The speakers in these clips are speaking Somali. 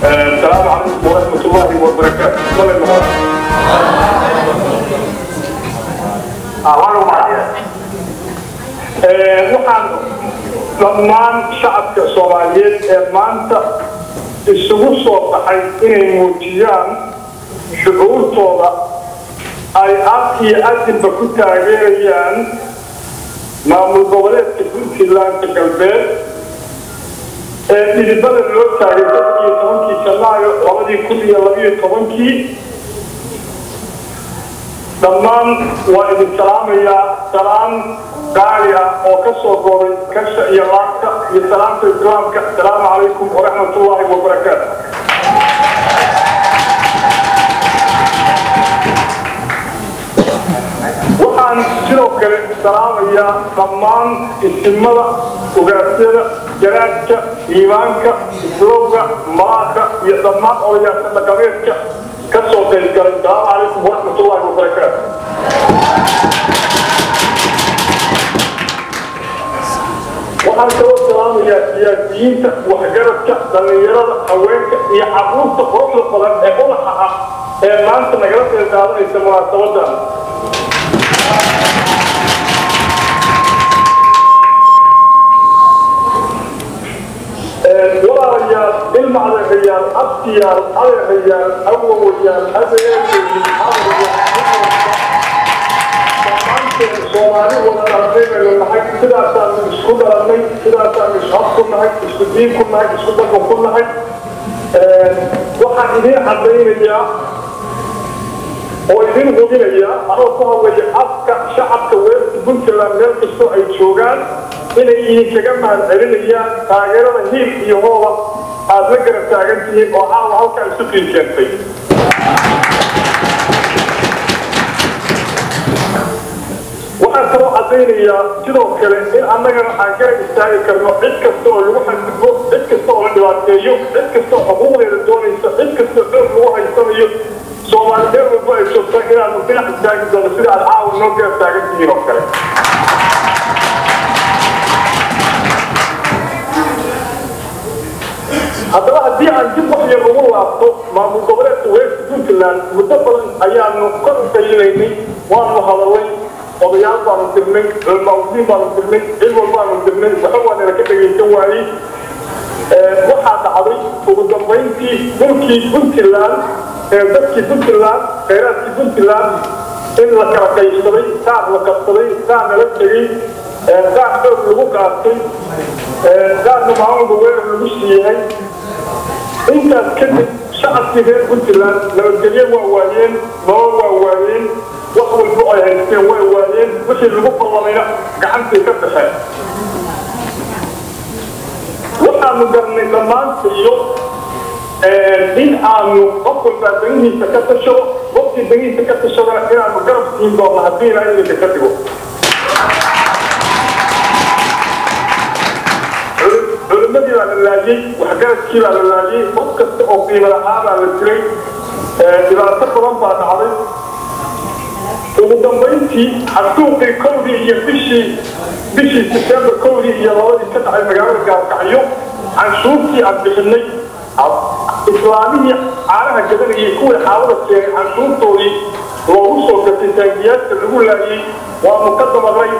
السلام عليكم ورحمة الله وبركاته. waxaan dhammaan shacabka Soomaaliyeed ee maanta isugu soo baxay inay muujiyaan shucuurtooda ay aadba ku taageerayaan maamul goboleedka Puntland galbeed ee midibada loo taageeray 17 Janaayo 2012 dhammaan waa idin salaamayaa salaam قارئة وكسر قوي كسر يلاقة يسلام في الإسلام السلام عليكم ورحمة الله وبركاته. وحن شروك السلام يا ضمان السمرة وقاسرة جراتك إيمانك سلوكك مراك يضمان أو يسمكبيرك كسر قوي السلام عليكم ورحمة الله وبركاته. waxaan soo salaamayaa siyaasiyiinta waxgaradka dhalinyarada haweenka iyo carruurta quruxda badan ee ubaxa ah ee maanta nagala qeyb qaadanaysa munaasabadan walaalayaal ilma adeegayaal abtiyaal adeegayaal awowayaal Somali wada dhaqameed waxay sidaasaan isku dhalanay sidaasaan isku nahay isku diin ku nahay isku dadku ku nahay waxaan idin cadaynayaa oo idin hubinayaa anoo ku hadlaya afka shacabka weerarka Puntland meel kastoo ay joogaan inay idinkaga mahadcelinayaan taageerada hiil iyo hooba aad la garab taagan tihiin oo caawa halkaa isu keentay waxaan kaloo cadaynayaa sidoo kale in annagana aan garab istaagi karno cid kasta oo lagu xadgudbo cid kasta oo la dhibaateeyo cid kasta oo xuquuqdeeda doonaysa cid kasta oo lagu haysanayo Soomaali meel walba ay joogto inaanu dhinac istaagi doono sida aad caawa noo garab taagan tihiin oo kale haddaba haddii aan dib wax yar ugu laabto maamul goboleedka weerarka Puntland muddo badan ayaanu kor u qaylinay waanu hadalay odayaal baanu dirnay cilmawdiin baanu dirnay cilmi baanu dirnay waxa waana ka dhageysan waayay waxaa dhacday ugu dambeyntii dhulkii Puntland dadkii Puntland kheyraadkii Puntland إن لك يشتري كان لك الطري كان لك تري كان لك قاطي كان معه غير المشي أنت كنت شعب كثير قلت لو الجميع وأولين ما هو أولين وصل الفقراء هيستوى وأولين مش اللي بقى الله قعدت كتفه وأنا مجرد كمان في يوم إن أنا أقول بدني تكتشف وقت بدني تكتشف أنا مجرد إن الله هدين أنا تكتشفه علمدي على اللاجئ وحكاية كثير على اللاجئ وقت أقيم الحال على الكري إذا تقرأ بعد عرض ومدمرتي حسوقي كودي بشي سبتمبر كودي يلوادي كتع المجال القاعيو عن شوكي عن بحني إسلامية عالها كذلك يكون حاولة عن شوكي ووصل كتنتاجيات اللي لاجئ ومقدم غير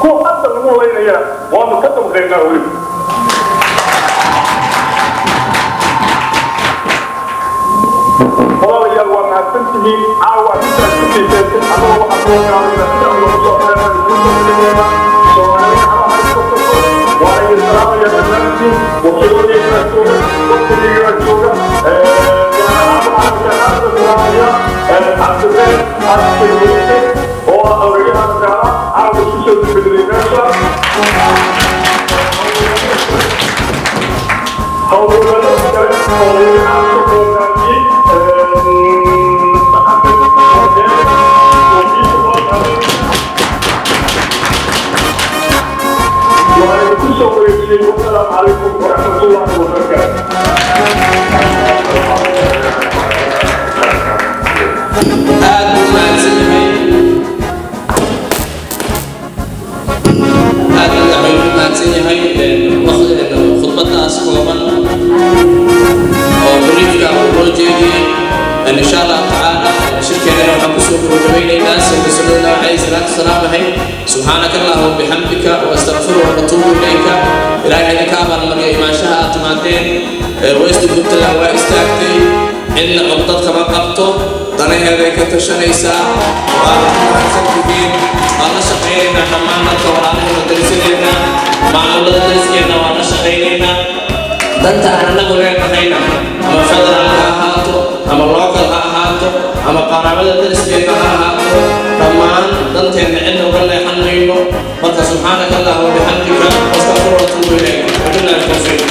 كو حتى نقول لنا ومقدم غير ناوي والله يا الله ما تنتهي عاوة تنتهي أنا وأقول يا الله نستعمل وصفنا للجنة وعلى السلام يا بناتي وكيلوني يا وكيلوني يا عبد الله السيد هو أولياء السلام عاوة تشوف بالرجال والسلام عليكم ورحمة الله وبركاته. إن شاء الله تعالى شركة لنا وحكسوك وجميل الناس وصلى الله عليه الصلاة والسلام سبحانك اللهم وبحمدك واستغفرك واتوب إليك إلهي لك أمر ما شاء تماتين ويستجبت له واستاكتي إن عقدتك ما قبته طنيه ذيك تشنيسا وأنا سنتين أنا شقينا حمانا كورانه ودرسينا مع الله درسينا وأنا شقينا دنت أنا نقول لنا أما فضل هاتو أما الواقع هاتو أما قرابة درسينا هاتو كمان دنت إنه ولا يحنينه مرتا سبحانك اللهم وبحمدك واستغفر واتوب إليك وبالله التوفيق.